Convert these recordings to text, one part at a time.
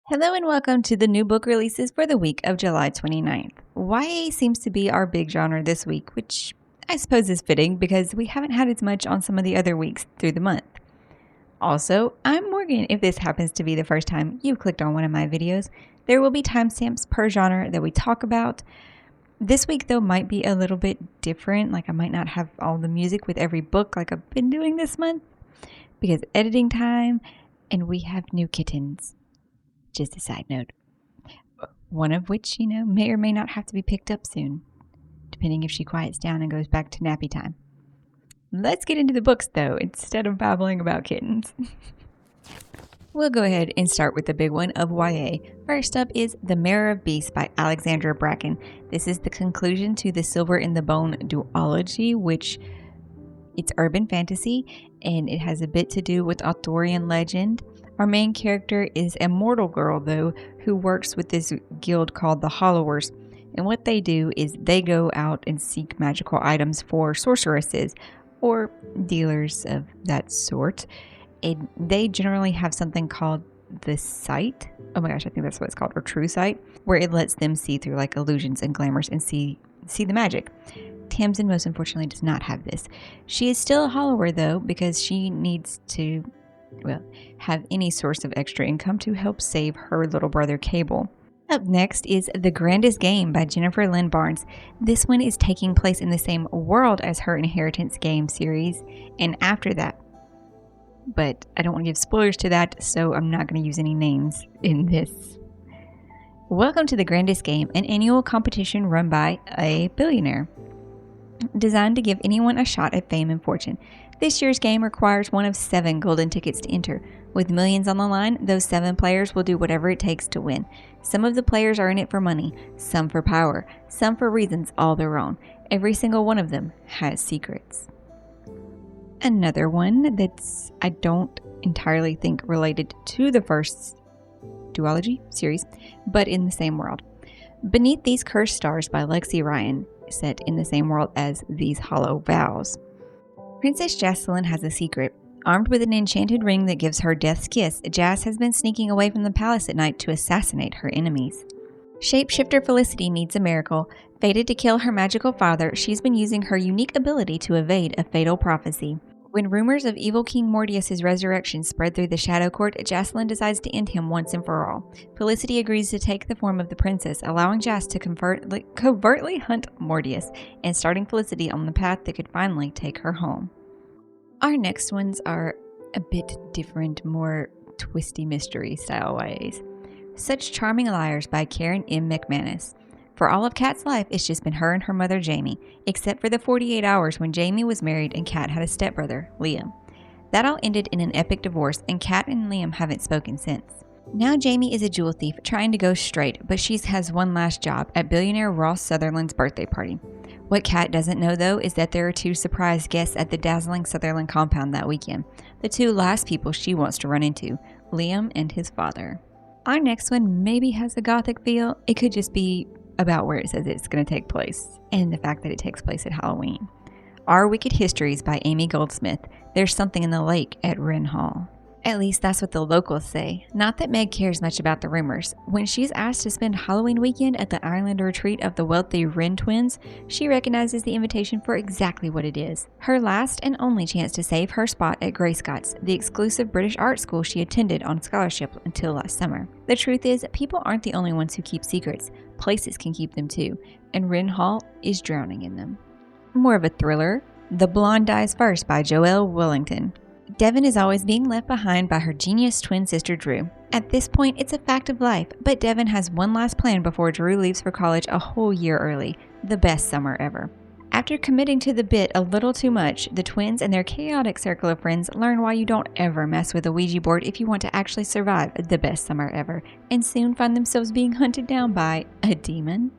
Hello and welcome to the new book releases for the week of July 29th. YA seems to be our big genre this week, which I suppose is fitting because we haven't had as much on some of the other weeks through the month. Also, I'm Morgan if this happens to be the first time you've clicked on one of my videos. There will be timestamps per genre that we talk about. This week though might be a little bit different, like I might not have all the music with every book like I've been doing this month because editing time and we have new kittens. Just a side note, one of which, may or may not have to be picked up soon, depending if she quiets down and goes back to nappy time. Let's get into the books, though, instead of babbling about kittens. We'll go ahead and start with the big one of YA. First up is The Mirror of Beasts by Alexandra Bracken. This is the conclusion to the Silver in the Bone duology, which it's urban fantasy, and it has a bit to do with Arthurian legend. Our main character is a mortal girl, though, who works with this guild called the Hollowers. And what they do is they go out and seek magical items for sorceresses or dealers of that sort. And they generally have something called the sight. Oh my gosh, I think that's what it's called, or true sight, where it lets them see through like illusions and glamours and see the magic. Tamsin most unfortunately does not have this. She is still a Hollower, though, because she needs to have any source of extra income to help save her little brother Cable. Up next is The Grandest Game by Jennifer Lynn Barnes. This one is taking place in the same world as her Inheritance game series and after that. But I don't want to give spoilers to that, so I'm not going to use any names in this. Welcome to The Grandest Game, an annual competition run by a billionaire, designed to give anyone a shot at fame and fortune. This year's game requires one of 7 golden tickets to enter. With millions on the line, those 7 players will do whatever it takes to win. Some of the players are in it for money, some for power, some for reasons all their own. Every single one of them has secrets. Another one that's, I don't entirely think related to the first duology series, but in the same world. Beneath These Cursed Stars by Lexi Ryan, set in the same world as These Hollow Vows. Princess Jocelyn has a secret. Armed with an enchanted ring that gives her death's kiss, Jas has been sneaking away from the palace at night to assassinate her enemies. Shapeshifter Felicity needs a miracle. Fated to kill her magical father, she's been using her unique ability to evade a fatal prophecy. When rumors of evil King Mortius' resurrection spread through the Shadow Court, Jocelyn decides to end him once and for all. Felicity agrees to take the form of the princess, allowing Jas to covertly hunt Mortius and starting Felicity on the path that could finally take her home. Our next ones are a bit different, more twisty mystery style YAs. Such Charming Liars by Karen M. McManus. For all of Kat's life, it's just been her and her mother, Jamie, except for the 48 hours when Jamie was married and Kat had a stepbrother, Liam. That all ended in an epic divorce, and Kat and Liam haven't spoken since. Now Jamie is a jewel thief trying to go straight, but she has one last job at billionaire Ross Sutherland's birthday party. What Kat doesn't know, though, is that there are 2 surprise guests at the dazzling Sutherland compound that weekend. The 2 last people she wants to run into, Liam and his father. Our next one maybe has a gothic feel. It could just be about where it says it's going to take place, and the fact that it takes place at Halloween. Our Wicked Histories by Amy Goldsmith. There's something in the lake at Wren Hall. At least that's what the locals say. Not that Meg cares much about the rumors. When she's asked to spend Halloween weekend at the island retreat of the wealthy Wren twins, she recognizes the invitation for exactly what it is. Her last and only chance to save her spot at Grey Scots, the exclusive British art school she attended on scholarship until last summer. The truth is, people aren't the only ones who keep secrets. Places can keep them too, and Wren Hall is drowning in them. More of a thriller, The Blonde Dies First by Joelle Wellington. Devon is always being left behind by her genius twin sister Drew. At this point, it's a fact of life, but Devon has one last plan before Drew leaves for college a whole year early. The best summer ever. After committing to the bit a little too much, the twins and their chaotic circle of friends learn why you don't ever mess with a Ouija board if you want to actually survive the best summer ever, and soon find themselves being hunted down by a demon.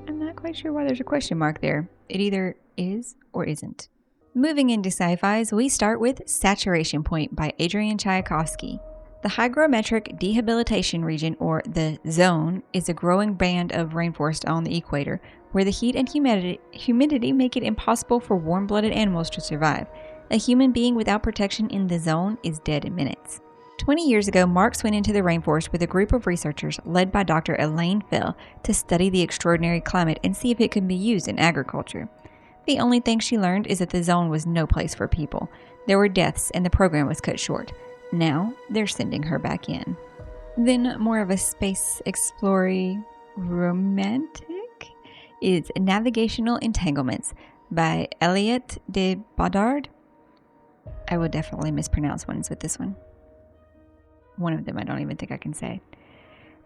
I'm not quite sure why there's a question mark there. It either is or isn't. Moving into sci-fis, we start with Saturation Point by Adrian Tchaikovsky. The hygrometric dehabilitation region, or the zone, is a growing band of rainforest on the equator, where the heat and humidity make it impossible for warm-blooded animals to survive. A human being without protection in the zone is dead in minutes. 20 years ago, Marx went into the rainforest with a group of researchers led by Dr. Elaine Fell to study the extraordinary climate and see if it could be used in agriculture. The only thing she learned is that the zone was no place for people. There were deaths and the program was cut short. Now, they're sending her back in. Then, more of a space explory romantic is Navigational Entanglements by Aliette de Bodard. I will definitely mispronounce ones with this one. One of them I don't even think I can say.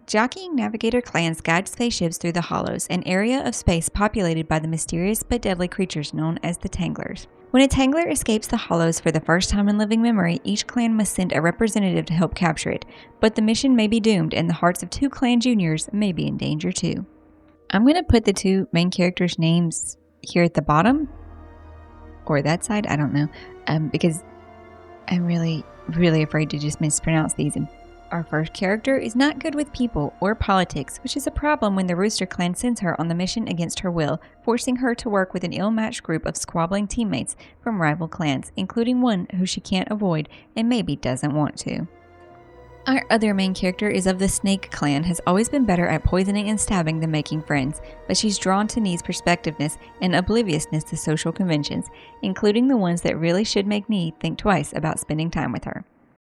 Jockeying navigator clans guide spaceships through the Hollows, an area of space populated by the mysterious but deadly creatures known as the Tanglers. When a Tangler escapes the Hollows for the first time in living memory, each clan must send a representative to help capture it, but the mission may be doomed and the hearts of 2 clan juniors may be in danger too. I'm going to put the 2 main characters' names here at the bottom, or that side, I don't know, because I'm really afraid to just mispronounce these. And our first character is not good with people or politics, which is a problem when the Rooster clan sends her on the mission against her will, forcing her to work with an ill-matched group of squabbling teammates from rival clans, including one who she can't avoid and maybe doesn't want to. Our other main character is of the Snake clan, has always been better at poisoning and stabbing than making friends, but she's drawn to Nee's perspectiveness and obliviousness to social conventions, including the ones that really should make Nee think twice about spending time with her.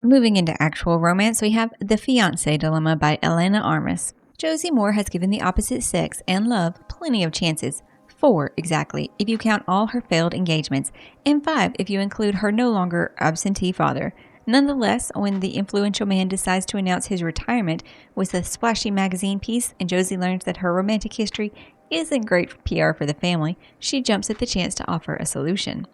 Moving into actual romance, we have The Fiancé Dilemma by Elena Armas. Josie Moore has given the opposite sex and love plenty of chances. 4 exactly, if you count all her failed engagements, and 5 if you include her no longer absentee father. Nonetheless, when the influential man decides to announce his retirement with a splashy magazine piece and Josie learns that her romantic history isn't great PR for the family, she jumps at the chance to offer a solution.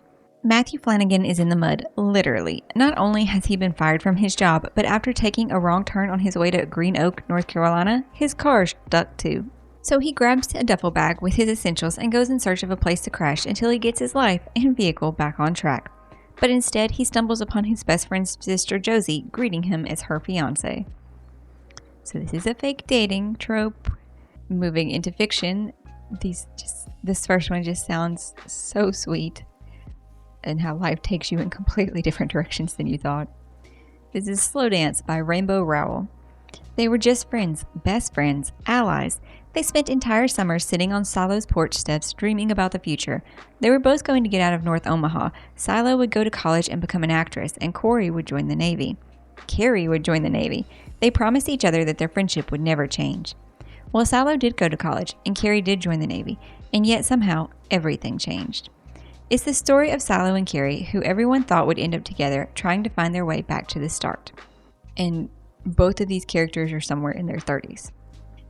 Matthew Flanagan is in the mud, literally. Not only has he been fired from his job, but after taking a wrong turn on his way to Green Oak, North Carolina, his car stuck too. So he grabs a duffel bag with his essentials and goes in search of a place to crash until he gets his life and vehicle back on track. But instead, he stumbles upon his best friend's sister Josie, greeting him as her fiancé. So this is a fake dating trope. Moving into fiction, this first one just sounds so sweet, and how life takes you in completely different directions than you thought. This is Slow Dance by Rainbow Rowell. They were just friends, best friends, allies. They spent entire summers sitting on Silo's porch steps dreaming about the future. They were both going to get out of North Omaha. Silo would go to college and become an actress, and Corey would join the Navy. Carrie would join the Navy. They promised each other that their friendship would never change. Well, Silo did go to college, and Carrie did join the Navy, and yet somehow everything changed. It's the story of Silo and Carrie, who everyone thought would end up together, trying to find their way back to the start. And both of these characters are somewhere in their 30s.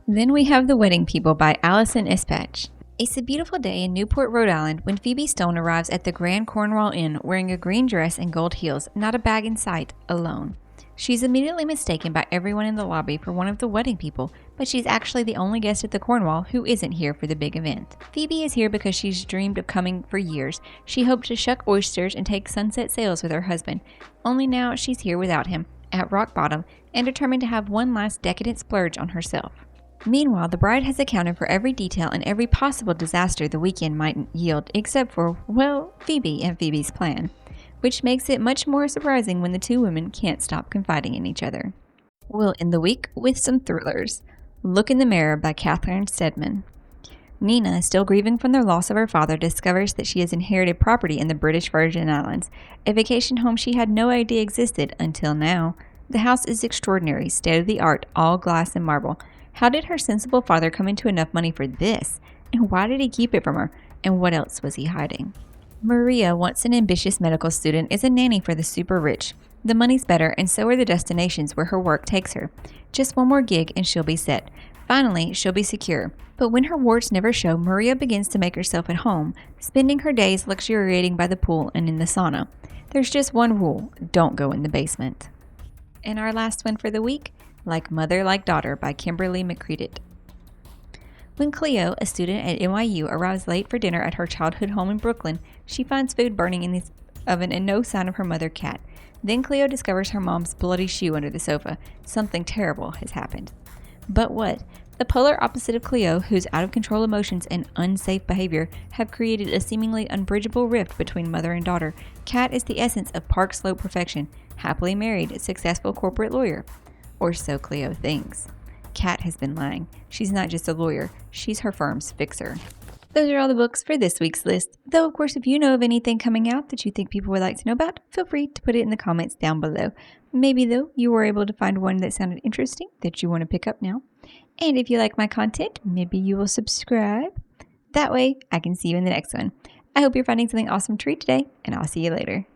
Then we have The Wedding People by Allison Espach. It's a beautiful day in Newport, Rhode Island when Phoebe Stone arrives at the Grand Cornwall Inn wearing a green dress and gold heels, not a bag in sight, alone. She's immediately mistaken by everyone in the lobby for one of the wedding people, but she's actually the only guest at the Cornwall who isn't here for the big event. Phoebe is here because she's dreamed of coming for years. She hoped to shuck oysters and take sunset sails with her husband, only now she's here without him, at rock bottom, and determined to have one last decadent splurge on herself. Meanwhile, the bride has accounted for every detail and every possible disaster the weekend might yield, except for, well, Phoebe and Phoebe's plan, which makes it much more surprising when the 2 women can't stop confiding in each other. We'll end the week with some thrillers. Look in the Mirror by Catherine Stedman. Nina, still grieving from the loss of her father, discovers that she has inherited property in the British Virgin Islands, a vacation home she had no idea existed until now. The house is extraordinary, state-of-the-art, all glass and marble. How did her sensible father come into enough money for this? And why did he keep it from her? And what else was he hiding? Maria, once an ambitious medical student, is a nanny for the super rich. The money's better, and so are the destinations where her work takes her. Just one more gig and she'll be set. Finally, she'll be secure. But when her warts never show, Maria begins to make herself at home, spending her days luxuriating by the pool and in the sauna. There's just one rule: don't go in the basement. And our last one for the week, Like Mother, Like Daughter by Kimberly McCreadit. When Cleo, a student at NYU, arrives late for dinner at her childhood home in Brooklyn, she finds food burning in the oven and no sign of her mother, Kat. Then Cleo discovers her mom's bloody shoe under the sofa. Something terrible has happened. But what? The polar opposite of Cleo, whose out-of-control emotions and unsafe behavior have created a seemingly unbridgeable rift between mother and daughter, Kat is the essence of Park Slope perfection. happily married, successful corporate lawyer. Or so Cleo thinks. Kat has been lying. She's not just a lawyer, she's her firm's fixer. Those are all the books for this week's list. Though, of course, if you know of anything coming out that you think people would like to know about, feel free to put it in the comments down below. Maybe, though, you were able to find one that sounded interesting that you want to pick up now. And if you like my content, maybe you will subscribe. That way, I can see you in the next one. I hope you're finding something awesome to read today, and I'll see you later.